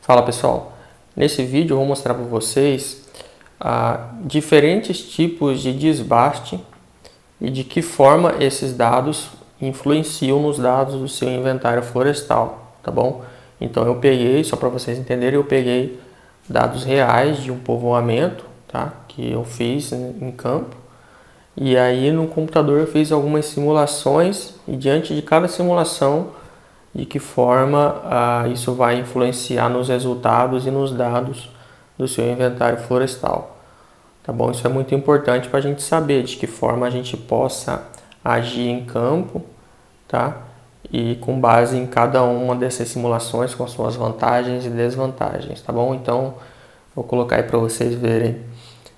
Fala pessoal, nesse vídeo eu vou mostrar para vocês diferentes tipos de desbaste e de que forma esses dados influenciam nos dados do seu inventário florestal, tá bom? Então eu peguei, só para vocês entenderem, eu peguei dados reais de um povoamento, tá? Que eu fiz em campo, e aí no computador eu fiz algumas simulações e diante de cada simulação de que forma isso vai influenciar nos resultados e nos dados do seu inventário florestal. Tá bom? Isso é muito importante para a gente saber de que forma a gente possa agir em campo, tá? E com base em cada uma dessas simulações, com suas vantagens e desvantagens, tá bom? Então, vou colocar aí para vocês verem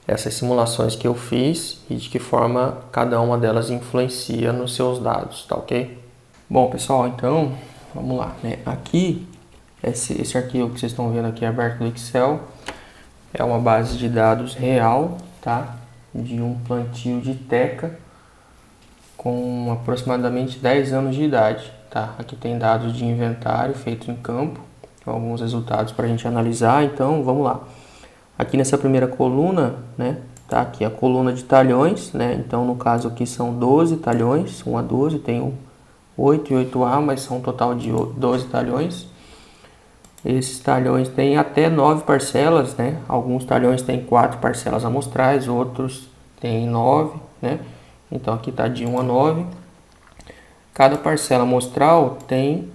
essas simulações que eu fiz e de que forma cada uma delas influencia nos seus dados, tá ok? Bom, pessoal, então vamos lá, né? Aqui, esse arquivo que vocês estão vendo aqui aberto no Excel é uma base de dados real, tá? De um plantio de teca com aproximadamente 10 anos de idade, tá? Aqui tem dados de inventário feito em campo, alguns resultados para a gente analisar, então vamos lá. Aqui nessa primeira coluna, né? Tá aqui a coluna de talhões, né? Então no caso aqui são 12 talhões, 1 a 12, tem 8 e 8A, mas são um total de 12 talhões. Esses talhões têm até 9 parcelas, né? Alguns talhões têm 4 parcelas amostrais, outros têm 9, né? Então aqui está de 1 a 9. Cada parcela amostral tem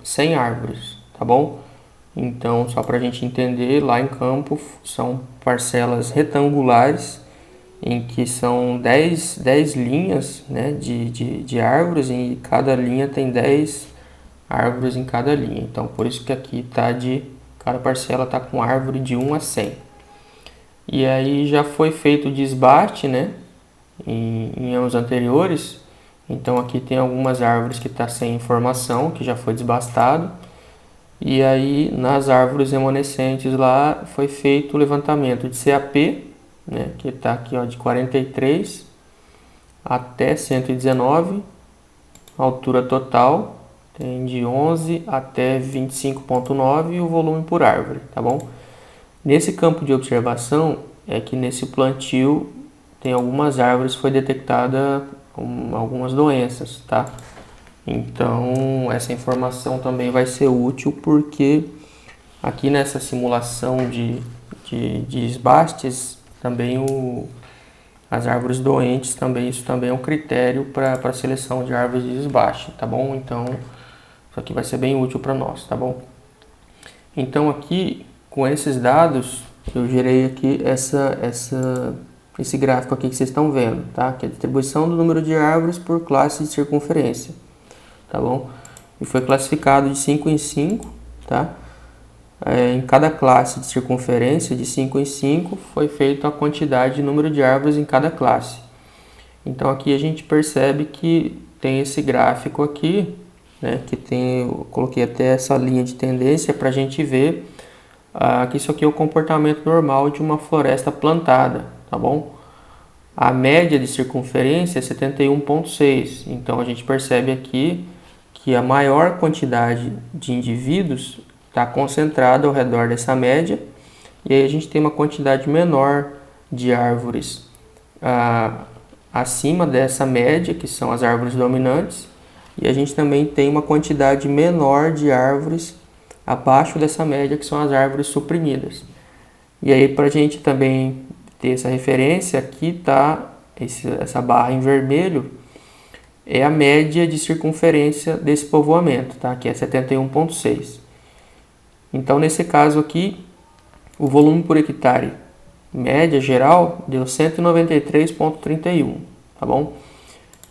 100 árvores, tá bom? Então, só para a gente entender, lá em campo são parcelas retangulares, em que são 10 linhas, né, de árvores, e cada linha tem 10 árvores em cada linha. Então, por isso que aqui cada parcela está com árvore de 1 a 100. E aí já foi feito o desbaste, né, em anos anteriores. Então, aqui tem algumas árvores que está sem informação, que já foi desbastado. E aí, nas árvores remanescentes lá, foi feito o levantamento de CAP, né, que está aqui ó, de 43 até 119, altura total tem de 11 até 25,9 e o volume por árvore, tá bom? Nesse campo de observação é que nesse plantio tem algumas árvores que foi detectada algumas doenças, tá? Então essa informação também vai ser útil porque aqui nessa simulação de desbastes também as árvores doentes também, isso também é um critério para a seleção de árvores de desbaste, tá bom? Então isso aqui vai ser bem útil para nós, tá bom? Então aqui com esses dados eu gerei aqui esse gráfico aqui que vocês estão vendo, tá? Que é a distribuição do número de árvores por classe de circunferência, tá bom? E foi classificado de 5 em 5, tá? Em cada classe de circunferência, de 5 em 5, foi feita a quantidade de número de árvores em cada classe. Então aqui a gente percebe que tem esse gráfico aqui, né, que eu coloquei até essa linha de tendência para a gente ver que isso aqui é o comportamento normal de uma floresta plantada, tá bom? A média de circunferência é 71,6, então a gente percebe aqui que a maior quantidade de indivíduos está concentrada ao redor dessa média, e aí a gente tem uma quantidade menor de árvores acima dessa média, que são as árvores dominantes, e a gente também tem uma quantidade menor de árvores abaixo dessa média, que são as árvores suprimidas. E aí, para a gente também ter essa referência, aqui está essa barra em vermelho, é a média de circunferência desse povoamento, tá? Que é 71,6. Então, nesse caso aqui, o volume por hectare média geral deu 193,31, tá bom?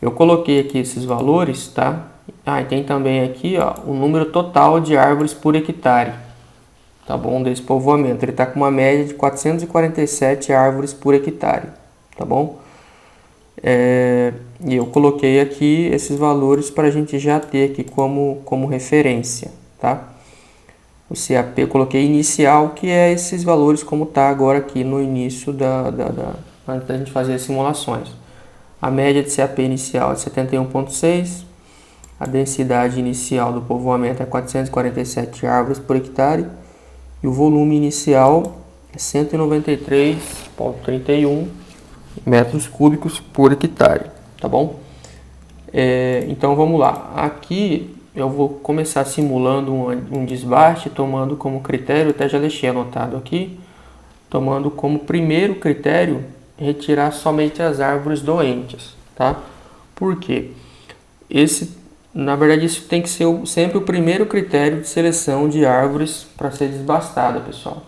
Eu coloquei aqui esses valores, tá? E tem também aqui, ó, o número total de árvores por hectare, tá bom? Desse povoamento. Ele está com uma média de 447 árvores por hectare, tá bom? E eu coloquei aqui esses valores para a gente já ter aqui como referência, tá? O CAP eu coloquei inicial, que é esses valores como está agora aqui no início antes da gente fazer as simulações. A média de CAP inicial é 71,6, a densidade inicial do povoamento é 447 árvores por hectare e o volume inicial é 193,31 metros cúbicos por hectare, tá bom? Então vamos lá, aqui eu vou começar simulando um desbaste, tomando como critério, até já deixei anotado aqui, tomando como primeiro critério retirar somente as árvores doentes, tá? Por quê? Na verdade, isso tem que ser sempre o primeiro critério de seleção de árvores para ser desbastada, pessoal.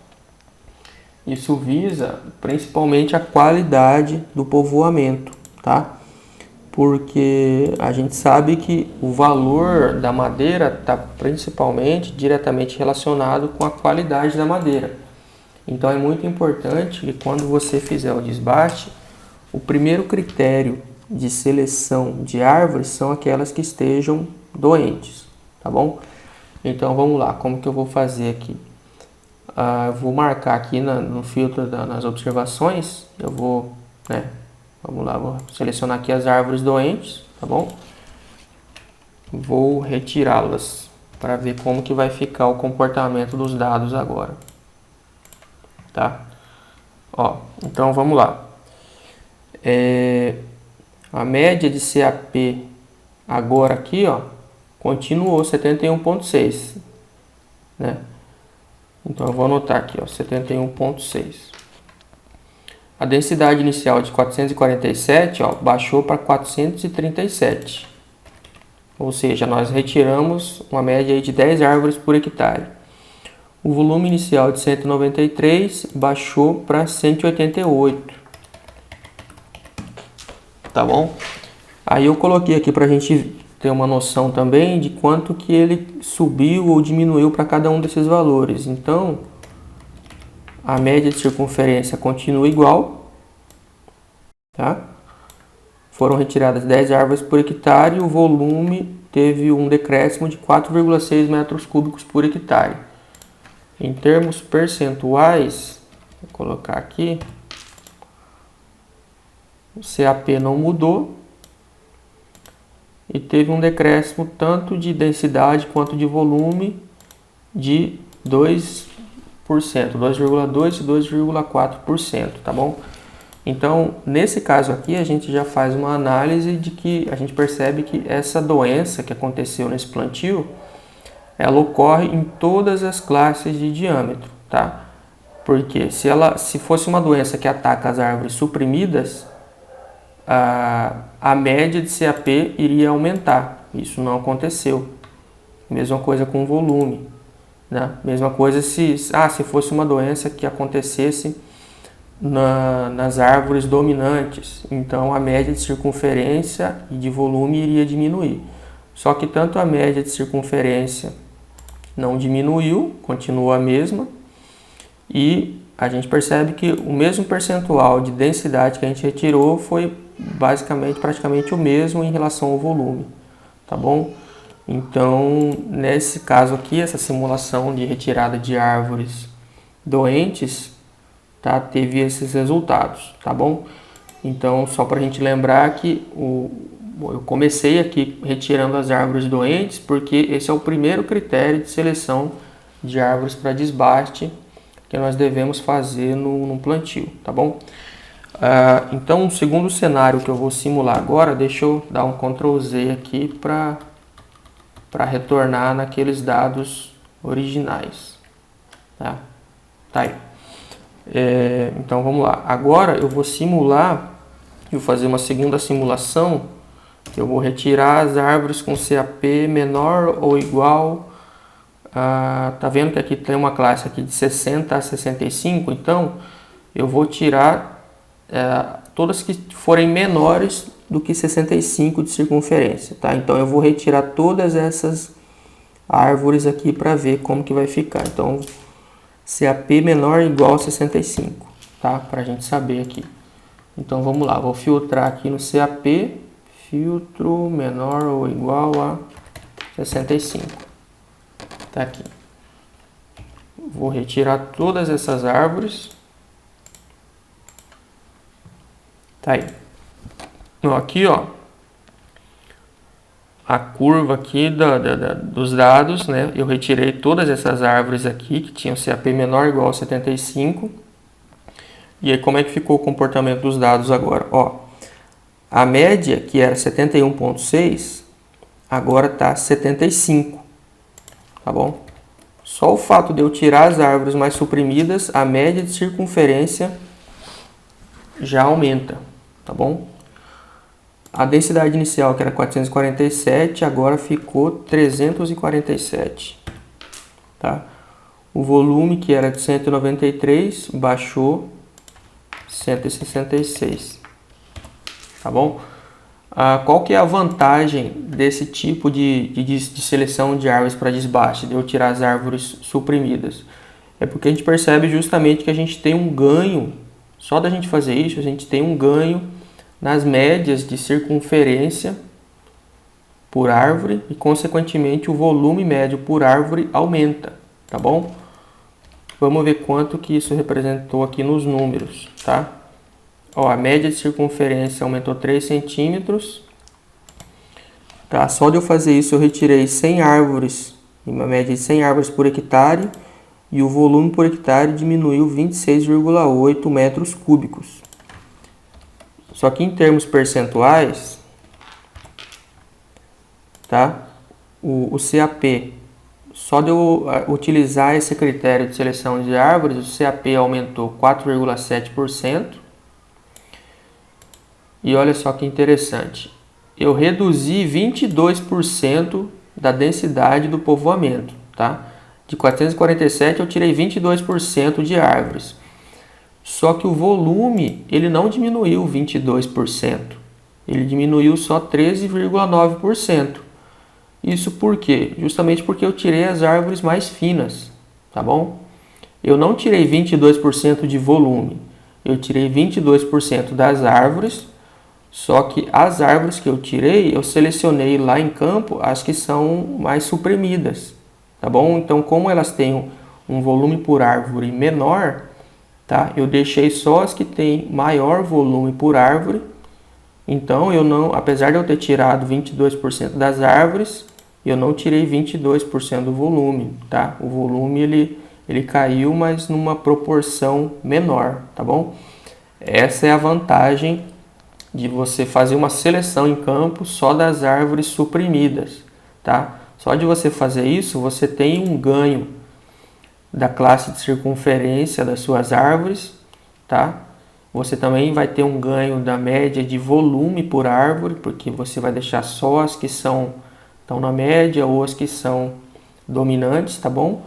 Isso visa principalmente a qualidade do povoamento, tá? Porque a gente sabe que o valor da madeira está principalmente diretamente relacionado com a qualidade da madeira. Então é muito importante que quando você fizer o desbaste, o primeiro critério de seleção de árvores são aquelas que estejam doentes, tá bom? Então vamos lá, como que eu vou fazer aqui? Eu vou marcar aqui no filtro nas observações, eu vou, vamos lá, vou selecionar aqui as árvores doentes, tá bom? Vou retirá-las para ver como que vai ficar o comportamento dos dados agora, tá? Ó, então vamos lá. A média de CAP agora aqui, ó, continuou 71,6, né? Então eu vou anotar aqui, ó, 71,6. A densidade inicial de 447, ó, baixou para 437. Ou seja, nós retiramos uma média aí de 10 árvores por hectare. O volume inicial de 193 baixou para 188. Tá bom? Aí eu coloquei aqui para a gente ter uma noção também de quanto que ele subiu ou diminuiu para cada um desses valores. Então, a média de circunferência continua igual, tá? Foram retiradas 10 árvores por hectare e o volume teve um decréscimo de 4,6 metros cúbicos por hectare. Em termos percentuais, vou colocar aqui, o CAP não mudou e teve um decréscimo tanto de densidade quanto de volume de 2%, 2,2% e 2,4%, tá bom? Então, nesse caso aqui, a gente já faz uma análise de que a gente percebe que essa doença que aconteceu nesse plantio, ela ocorre em todas as classes de diâmetro, tá? Porque se fosse uma doença que ataca as árvores suprimidas, a média de CAP iria aumentar. Isso não aconteceu. Mesma coisa com o volume, né? Mesma coisa se fosse uma doença que acontecesse nas árvores dominantes, então a média de circunferência e de volume iria diminuir. Só que tanto a média de circunferência não diminuiu, continua a mesma, e a gente percebe que o mesmo percentual de densidade que a gente retirou foi basicamente praticamente o mesmo em relação ao volume, tá bom? Então, nesse caso aqui, essa simulação de retirada de árvores doentes, tá, teve esses resultados, tá bom? Então, só para a gente lembrar que eu comecei aqui retirando as árvores doentes, porque esse é o primeiro critério de seleção de árvores para desbaste que nós devemos fazer no plantio, tá bom? Então, o segundo cenário que eu vou simular agora, deixa eu dar um Ctrl Z aqui para retornar naqueles dados originais, tá? Tá aí. Então vamos lá. Agora eu vou simular, eu vou fazer uma segunda simulação. Eu vou retirar as árvores com CAP menor ou igual. Tá vendo que aqui tem uma classe aqui de 60 a 65? Então eu vou tirar todas que forem menores do que 65 de circunferência, tá? Então eu vou retirar todas essas árvores aqui para ver como que vai ficar. Então CAP menor ou igual a 65, tá? Para a gente saber aqui. Então vamos lá, vou filtrar aqui no CAP, filtro menor ou igual a 65. Tá aqui. Vou retirar todas essas árvores. Tá aí. Aqui, ó. a curva aqui dos dados, né? Eu retirei todas essas árvores aqui que tinham CAP menor ou igual a 75. E aí como é que ficou o comportamento dos dados agora? Ó, a média, que era 71,6, agora está 75, tá bom? Só o fato de eu tirar as árvores mais suprimidas, a média de circunferência já aumenta, tá bom? A densidade inicial, que era 447, agora ficou 347, tá? O volume, que era de 193, baixou 166, tá bom? Qual que é a vantagem desse tipo de seleção de árvores para desbaste, de eu tirar as árvores suprimidas? É porque a gente percebe justamente que a gente tem um ganho, só da gente fazer isso, a gente tem um ganho nas médias de circunferência por árvore e, consequentemente, o volume médio por árvore aumenta, tá bom? Vamos ver quanto que isso representou aqui nos números, tá? Ó, a média de circunferência aumentou 3 centímetros. Tá? Só de eu fazer isso eu retirei 100 árvores, uma média de 100 árvores por hectare, e o volume por hectare diminuiu 26,8 metros cúbicos. Só que em termos percentuais, tá? O CAP, só de eu utilizar esse critério de seleção de árvores, o CAP aumentou 4,7%. E olha só que interessante, eu reduzi 22% da densidade do povoamento, tá? De 447 eu tirei 22% de árvores. Só que o volume, ele não diminuiu 22%, ele diminuiu só 13,9%. Isso por quê? Justamente porque eu tirei as árvores mais finas, tá bom? Eu não tirei 22% de volume, eu tirei 22% das árvores, só que as árvores que eu tirei, eu selecionei lá em campo as que são mais suprimidas, tá bom? Então, como elas têm um volume por árvore menor, tá? Eu deixei só as que têm maior volume por árvore. Então, eu não, apesar de eu ter tirado 22% das árvores, eu não tirei 22% do volume, tá? O volume ele caiu, mas numa proporção menor, tá bom? Essa é a vantagem de você fazer uma seleção em campo só das árvores suprimidas, tá? Só de você fazer isso, você tem um ganho da classe de circunferência das suas árvores, tá? Você também vai ter um ganho da média de volume por árvore, porque você vai deixar só as que estão na média ou as que são dominantes, tá bom?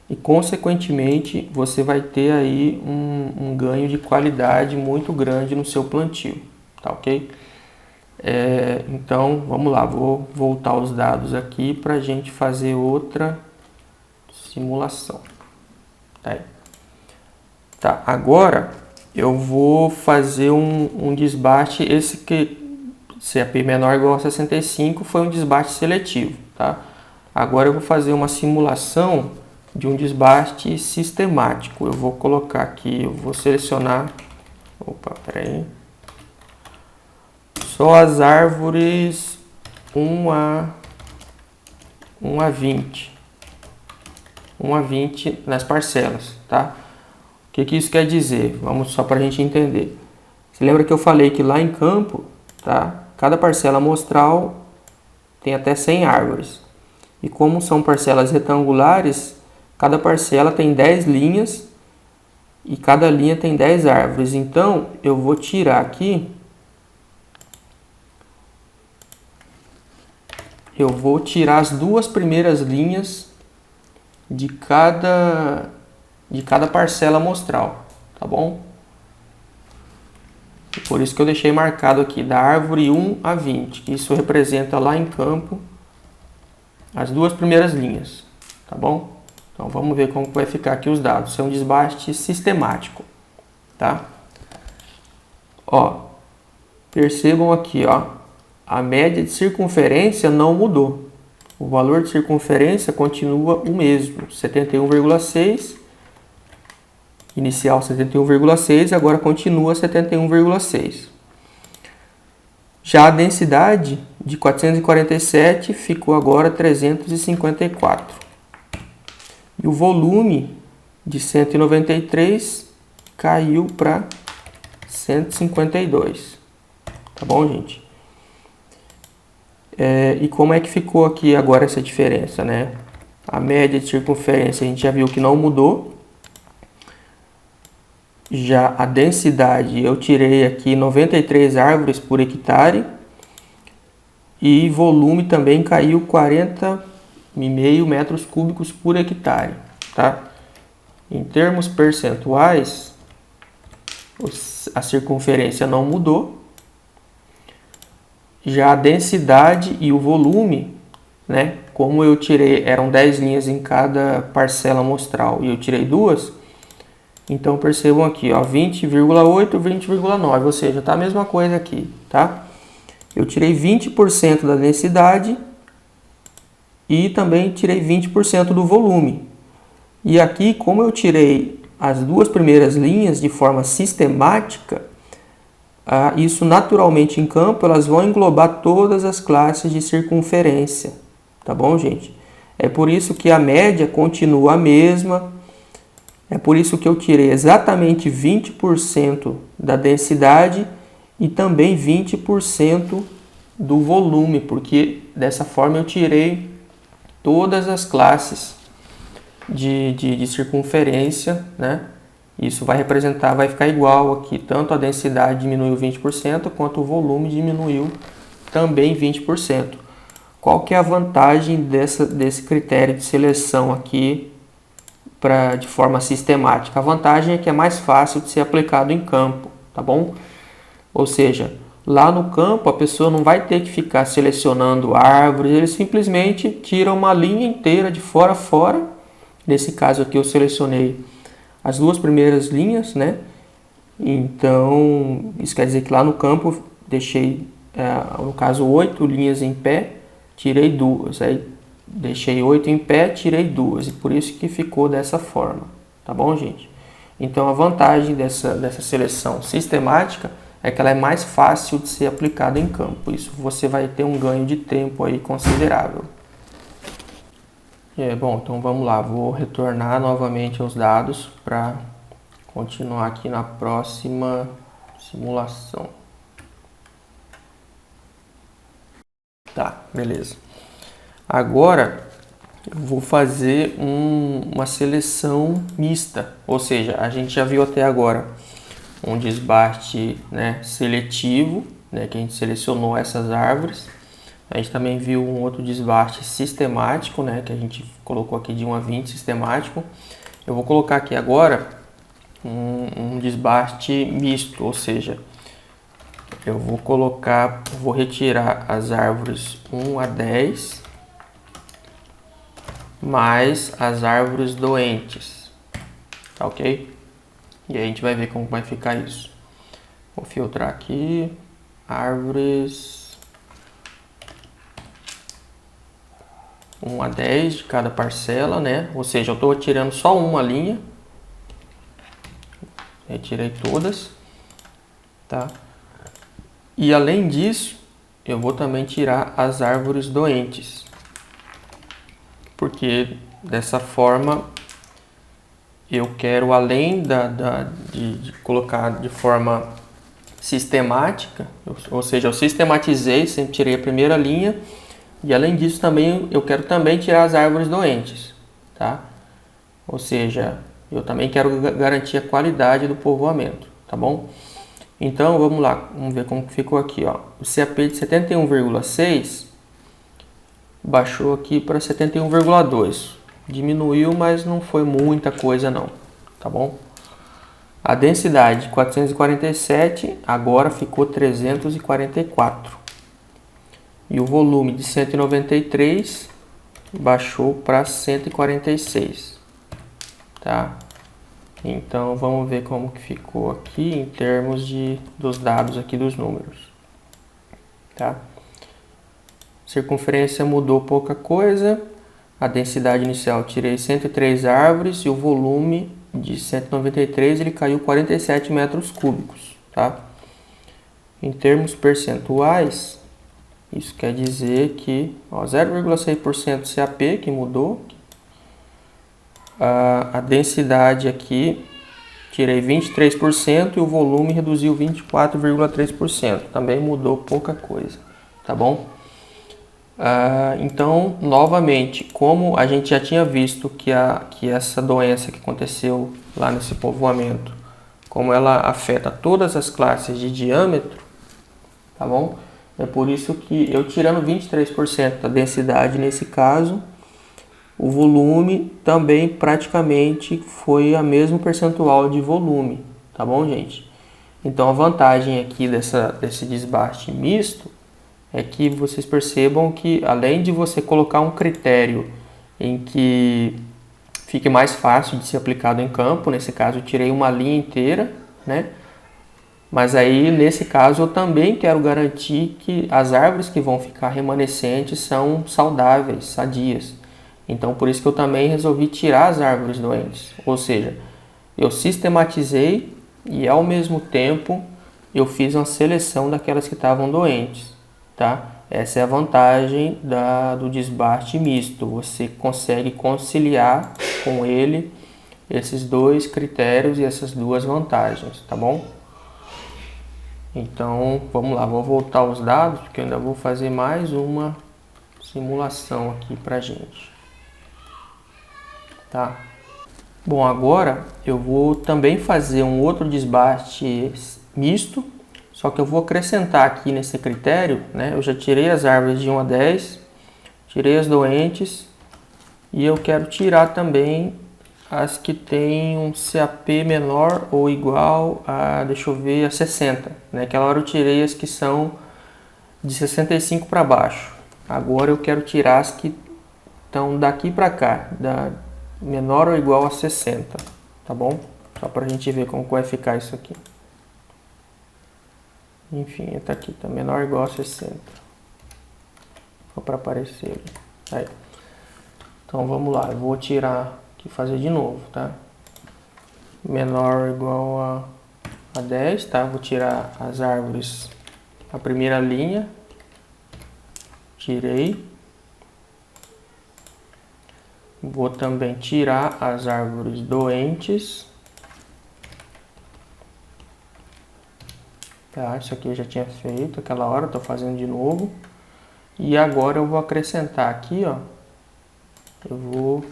E, consequentemente, você vai ter aí um ganho de qualidade muito grande no seu plantio, tá ok? Então, vamos lá, vou voltar os dados aqui para a gente fazer outra simulação. Tá, agora eu vou fazer um desbaste, esse que CAP menor ou igual a 65 foi um desbaste seletivo, tá? Agora eu vou fazer uma simulação de um desbaste sistemático. Eu vou colocar aqui, eu vou selecionar, só as árvores 1 a 20 nas parcelas, tá? O que isso quer dizer? Vamos só para a gente entender. Você lembra que eu falei que lá em campo, tá? Cada parcela amostral tem até 100 árvores. E como são parcelas retangulares, cada parcela tem 10 linhas e cada linha tem 10 árvores. Então, eu vou tirar aqui, eu vou tirar as duas primeiras linhas de cada parcela amostral, tá bom? Por isso que eu deixei marcado aqui, da árvore 1 a 20, que isso representa lá em campo as duas primeiras linhas, tá bom? Então vamos ver como vai ficar aqui os dados. Isso é um desbaste sistemático, tá? Ó, percebam aqui, ó, a média de circunferência não mudou. O valor de circunferência continua o mesmo, 71,6, inicial 71,6, agora continua 71,6. Já a densidade de 447 ficou agora 354. E o volume de 193 caiu para 152. Tá bom, gente? E como é que ficou aqui agora essa diferença, né? A média de circunferência a gente já viu que não mudou. Já a densidade eu tirei aqui 93 árvores por hectare. E volume também caiu 40,5 metros cúbicos por hectare, tá? Em termos percentuais, a circunferência não mudou. Já a densidade e o volume, né? Como eu tirei, eram 10 linhas em cada parcela amostral e eu tirei duas, então percebam aqui, ó, 20,8, 20,9, ou seja, tá a mesma coisa aqui, tá? Eu tirei 20% da densidade e também tirei 20% do volume. E aqui, como eu tirei as duas primeiras linhas de forma sistemática, isso naturalmente em campo elas vão englobar todas as classes de circunferência, tá bom, gente? É por isso que a média continua a mesma, é por isso que eu tirei exatamente 20% da densidade e também 20% do volume, porque dessa forma eu tirei todas as classes de circunferência, né? Isso vai representar, vai ficar igual aqui, tanto a densidade diminuiu 20%, quanto o volume diminuiu também 20%. Qual que é a vantagem desse critério de seleção aqui de forma sistemática? A vantagem é que é mais fácil de ser aplicado em campo, tá bom? Ou seja, lá no campo a pessoa não vai ter que ficar selecionando árvores, ele simplesmente tira uma linha inteira de fora a fora. Nesse caso aqui eu selecionei as duas primeiras linhas, né? Então, isso quer dizer que lá no campo deixei, no caso, 8 linhas em pé, tirei duas. Aí deixei 8 em pé, tirei duas. E por isso que ficou dessa forma. Tá bom, gente? Então, a vantagem dessa seleção sistemática é que ela é mais fácil de ser aplicada em campo. Isso você vai ter um ganho de tempo aí considerável. Bom, então vamos lá, vou retornar novamente os dados para continuar aqui na próxima simulação. Tá, beleza. Agora eu vou fazer uma seleção mista, ou seja, a gente já viu até agora um desbaste, né, seletivo, né, que a gente selecionou essas árvores. A gente também viu um outro desbaste sistemático, né, que a gente colocou aqui de 1 a 20 sistemático. Eu vou colocar aqui agora um desbaste misto, ou seja, eu vou retirar as árvores 1 a 10 mais as árvores doentes, tá ok? E aí a gente vai ver como vai ficar isso. Vou filtrar aqui, árvores 1 a 10 de cada parcela, né? Ou seja, eu estou tirando só uma linha. Retirei todas, tá? E além disso, eu vou também tirar as árvores doentes. Porque dessa forma eu quero, além de colocar de forma sistemática, ou seja, eu sistematizei, sempre tirei a primeira linha. E além disso também eu quero também tirar as árvores doentes, tá? Ou seja, eu também quero garantir a qualidade do povoamento, tá bom? Então vamos lá, vamos ver como ficou aqui, ó. O CAP de 71,6 baixou aqui para 71,2. Diminuiu, mas não foi muita coisa não, tá bom? A densidade de 447 agora ficou 344. E o volume de 193 baixou para 146, tá? Então vamos ver como que ficou aqui em termos dos dados aqui dos números, tá? Circunferência mudou pouca coisa, a densidade inicial tirei 103 árvores e o volume de 193 ele caiu 47 metros cúbicos, tá? Em termos percentuais, isso quer dizer que 0,6% CAP que mudou. A densidade aqui, tirei 23% e o volume reduziu 24,3%. Também mudou pouca coisa, tá bom? Então, novamente, como a gente já tinha visto que essa doença que aconteceu lá nesse povoamento, como ela afeta todas as classes de diâmetro, tá bom? É por isso que eu tirando 23% da densidade nesse caso, o volume também praticamente foi a mesmo percentual de volume, tá bom, gente? Então a vantagem aqui desse desbaste misto é que vocês percebam que além de você colocar um critério em que fique mais fácil de ser aplicado em campo, nesse caso eu tirei uma linha inteira, né? Mas aí nesse caso eu também quero garantir que as árvores que vão ficar remanescentes são saudáveis, sadias. Então por isso que eu também resolvi tirar as árvores doentes, ou seja, eu sistematizei e ao mesmo tempo eu fiz uma seleção daquelas que estavam doentes, tá? Essa é a vantagem do desbaste misto, você consegue conciliar com ele esses dois critérios e essas duas vantagens, tá bom? Então vamos lá, vou voltar aos dados porque eu ainda vou fazer mais uma simulação aqui pra gente. Tá. Bom, agora eu vou também fazer um outro desbaste misto, só que eu vou acrescentar aqui nesse critério, né? Eu já tirei as árvores de 1 a 10, tirei as doentes e eu quero tirar também as que têm um CAP menor ou igual a, deixa eu ver, a 60, né? Aquela hora eu tirei as que são de 65 para baixo. Agora eu quero tirar as que estão daqui para cá, menor ou igual a 60, tá bom? Só para a gente ver como vai ficar isso aqui. Enfim, tá aqui, tá menor ou igual a 60. Só para aparecer. Aí. Então vamos lá, eu vou tirar aqui, fazer de novo, tá? Menor ou igual a 10, tá? Vou tirar as árvores, a primeira linha. Tirei. Vou também tirar as árvores doentes. Tá, isso aqui eu já tinha feito aquela hora, estou fazendo de novo. E agora eu vou acrescentar aqui, ó. Eu vou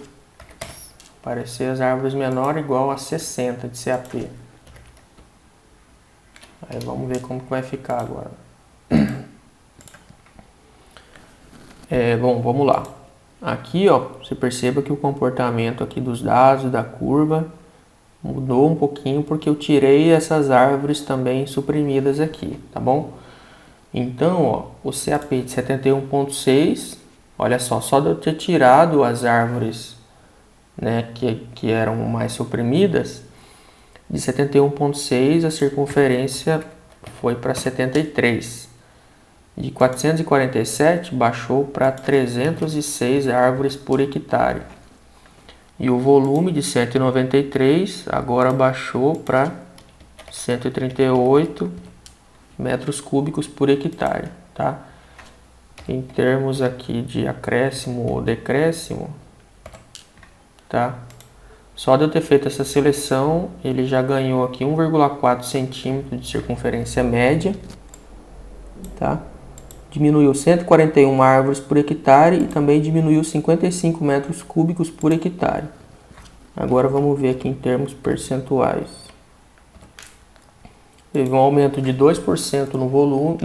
aparecer as árvores menor ou igual a 60 de CAP. Aí vamos ver como que vai ficar agora. Bom, vamos lá. Aqui, ó, você perceba que o comportamento aqui dos dados da curva mudou um pouquinho porque eu tirei essas árvores também suprimidas aqui, tá bom? Então, ó, o CAP de 71,6, olha só de eu ter tirado as árvores, né, que eram mais suprimidas, de 71,6 a circunferência foi para 73. De 447 baixou para 306 árvores por hectare. E o volume de 193 agora baixou para 138 metros cúbicos por hectare, tá? Em termos aqui de acréscimo ou decréscimo, tá? Só de eu ter feito essa seleção, ele já ganhou aqui 1,4 centímetros de circunferência média, tá? Diminuiu 141 árvores por hectare e também diminuiu 55 metros cúbicos por hectare. Agora vamos ver aqui em termos percentuais. Teve um aumento de 2% no volume,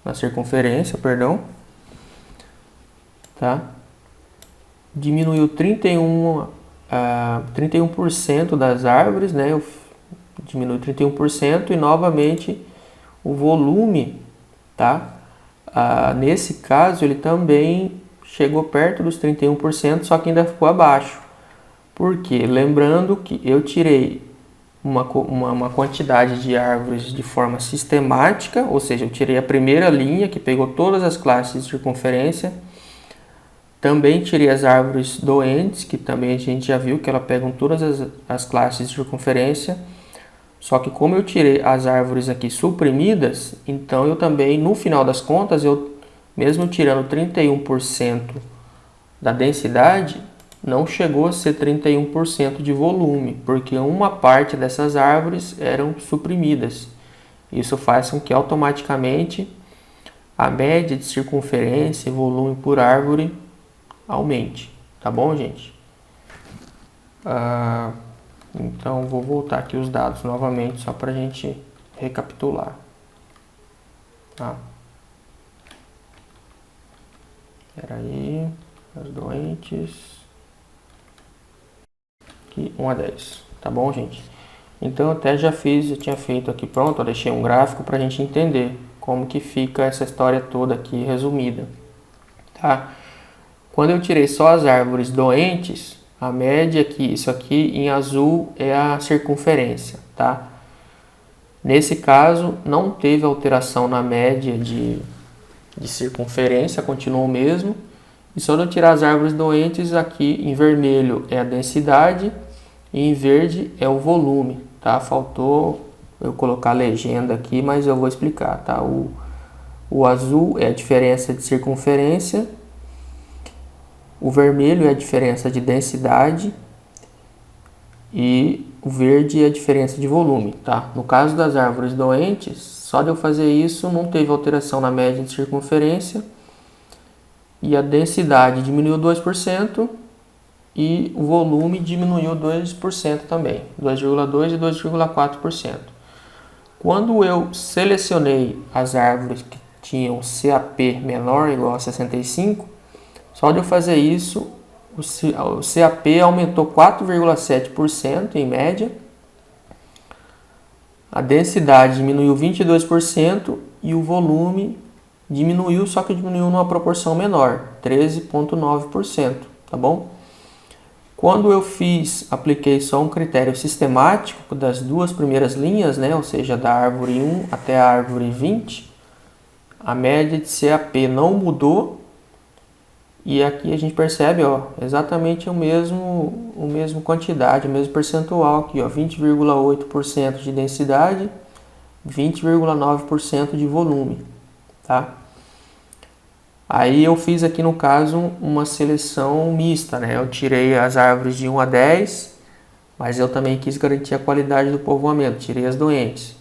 na circunferência, perdão. Tá? Diminuiu 31% das árvores, né? Diminuiu 31% e novamente o volume, tá? Nesse caso ele também chegou perto dos 31%, só que ainda ficou abaixo. Por quê? Lembrando que eu tirei uma quantidade de árvores de forma sistemática, ou seja, eu tirei a primeira linha que pegou todas as classes de circunferência. Também tirei as árvores doentes, que também a gente já viu que elas pegam todas as classes de circunferência. Só que como eu tirei as árvores aqui suprimidas, então eu também, no final das contas, mesmo tirando 31% da densidade, não chegou a ser 31% de volume, porque uma parte dessas árvores eram suprimidas. Isso faz com que automaticamente a média de circunferência e volume por árvore aumente. Tá bom, gente? Então, vou voltar aqui os dados novamente, só para a gente recapitular. Tá? Espera aí, as doentes. Aqui, 1 a 10. Tá bom, gente? Então, eu até já tinha feito aqui pronto, eu deixei um gráfico para a gente entender como que fica essa história toda aqui resumida. Tá? Quando eu tirei só as árvores doentes, a média aqui, isso aqui em azul é a circunferência, tá? Nesse caso, não teve alteração na média de circunferência, continuou o mesmo. E só de eu tirar as árvores doentes, aqui em vermelho é a densidade e em verde é o volume, tá? Faltou eu colocar a legenda aqui, mas eu vou explicar, tá? O azul é a diferença de circunferência, o vermelho é a diferença de densidade e o verde é a diferença de volume, tá? No caso das árvores doentes, só de eu fazer isso não teve alteração na média de circunferência e a densidade diminuiu 2% e o volume diminuiu 2% também, 2,2% e 2,4%. Quando eu selecionei as árvores que tinham CAP menor ou igual a 65, só de eu fazer isso, o CAP aumentou 4,7% em média, a densidade diminuiu 22% e o volume diminuiu, só que diminuiu numa proporção menor, 13,9%, tá bom? Quando eu apliquei só um critério sistemático das duas primeiras linhas, né, ou seja, da árvore 1 até a árvore 20, a média de CAP não mudou. E aqui a gente percebe, ó, exatamente o mesmo quantidade, o mesmo percentual aqui, ó, 20,8% de densidade, 20,9% de volume, tá? Aí eu fiz aqui no caso uma seleção mista, né? Eu tirei as árvores de 1 a 10, mas eu também quis garantir a qualidade do povoamento, tirei as doentes,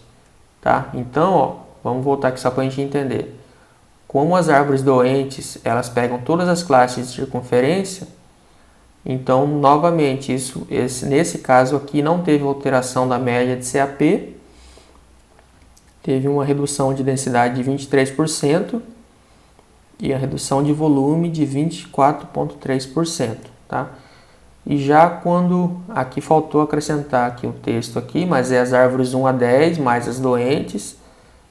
tá? Então, ó, vamos voltar aqui só para a gente entender. Como as árvores doentes, elas pegam todas as classes de circunferência, então, novamente, nesse caso aqui não teve alteração da média de CAP, teve uma redução de densidade de 23% e a redução de volume de 24,3%, tá? E já quando, aqui faltou acrescentar aqui o texto aqui, mas é as árvores 1 a 10 mais as doentes,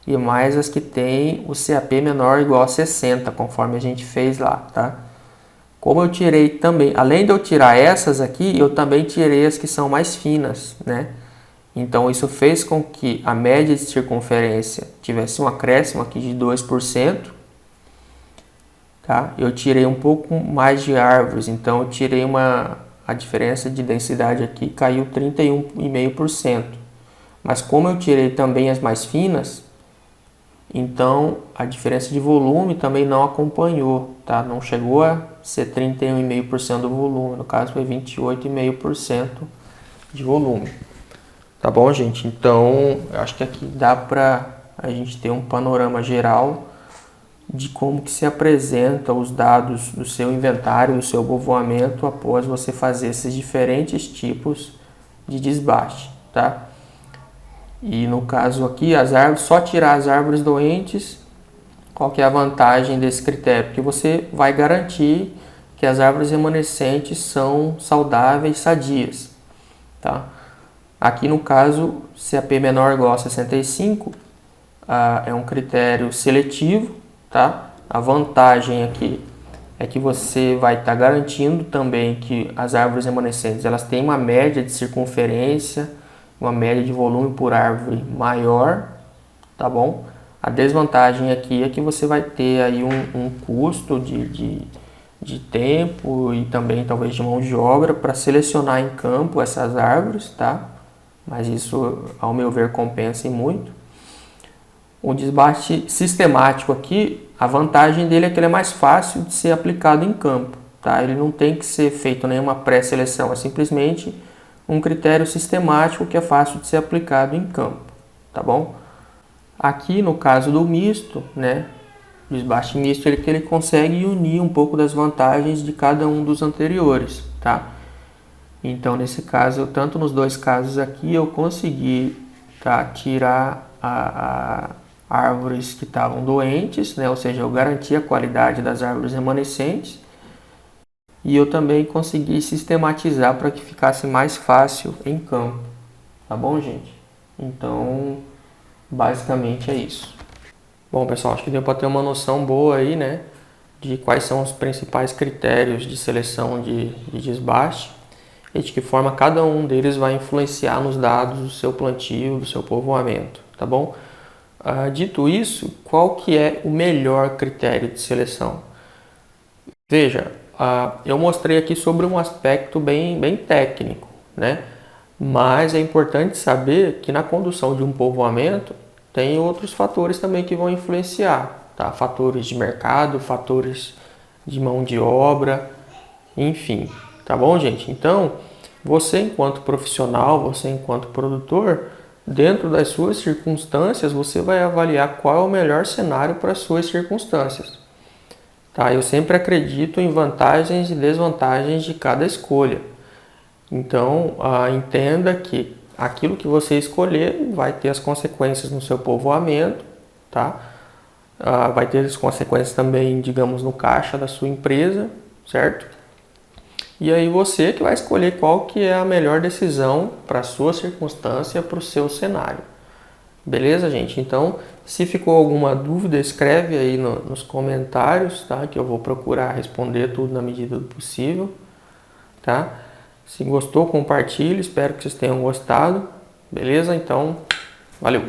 e mais as que têm o CAP menor ou igual a 60, conforme a gente fez lá, tá? Como eu tirei também, além de eu tirar essas aqui, eu também tirei as que são mais finas, né? Então isso fez com que a média de circunferência tivesse um acréscimo aqui de 2%, tá? Eu tirei um pouco mais de árvores, então eu tirei a diferença de densidade aqui caiu 31,5%. Mas como eu tirei também as mais finas, então a diferença de volume também não acompanhou, tá? Não chegou a ser 31,5% do volume, no caso foi 28,5% de volume. Tá bom, gente? Então, eu acho que aqui dá para a gente ter um panorama geral de como que se apresenta os dados do seu inventário, do seu povoamento após você fazer esses diferentes tipos de desbaste, tá? E no caso aqui, as árvores, só tirar as árvores doentes, qual que é a vantagem desse critério? Porque você vai garantir que as árvores remanescentes são saudáveis, sadias, tá? Aqui no caso, CAP menor ou igual a 65, é um critério seletivo, tá? A vantagem aqui é que você vai estar garantindo também que as árvores remanescentes elas têm uma média de circunferência, uma média de volume por árvore maior, tá bom? A desvantagem aqui é que você vai ter aí um custo de tempo e também talvez de mão de obra para selecionar em campo essas árvores, tá? mas isso, ao meu ver, compensa muito. O desbaste sistemático aqui, a vantagem dele é que ele é mais fácil de ser aplicado em campo, tá? Ele não tem que ser feito nenhuma pré-seleção, é simplesmente um critério sistemático que é fácil de ser aplicado em campo, tá bom? Aqui no caso do misto, né? O desbaste misto ele consegue unir um pouco das vantagens de cada um dos anteriores, tá? Então nesse caso, tanto nos dois casos aqui, eu consegui, tá, tirar árvores que estavam doentes, né? Ou seja, eu garanti a qualidade das árvores remanescentes e eu também consegui sistematizar para que ficasse mais fácil em campo, tá bom, gente? Então, basicamente é isso. Bom, pessoal, acho que deu para ter uma noção boa aí, né, de quais são os principais critérios de seleção de desbaste e de que forma cada um deles vai influenciar nos dados do seu plantio, do seu povoamento, tá bom? Dito isso, qual que é o melhor critério de seleção? Veja, eu mostrei aqui sobre um aspecto bem técnico, né? Mas é importante saber que na condução de um povoamento tem outros fatores também que vão influenciar, tá? Fatores de mercado, fatores de mão de obra, enfim, tá bom, gente? Então, você enquanto profissional, você enquanto produtor, dentro das suas circunstâncias, você vai avaliar qual é o melhor cenário para as suas circunstâncias. Tá? Eu sempre acredito em vantagens e desvantagens de cada escolha. Então, entenda que aquilo que você escolher vai ter as consequências no seu povoamento, tá? Vai ter as consequências também, digamos, no caixa da sua empresa, certo? E aí você que vai escolher qual que é a melhor decisão para a sua circunstância, para o seu cenário. Beleza, gente? Então, se ficou alguma dúvida, escreve aí nos comentários, tá? Que eu vou procurar responder tudo na medida do possível, tá? Se gostou, compartilhe. Espero que vocês tenham gostado. Beleza? Então, valeu!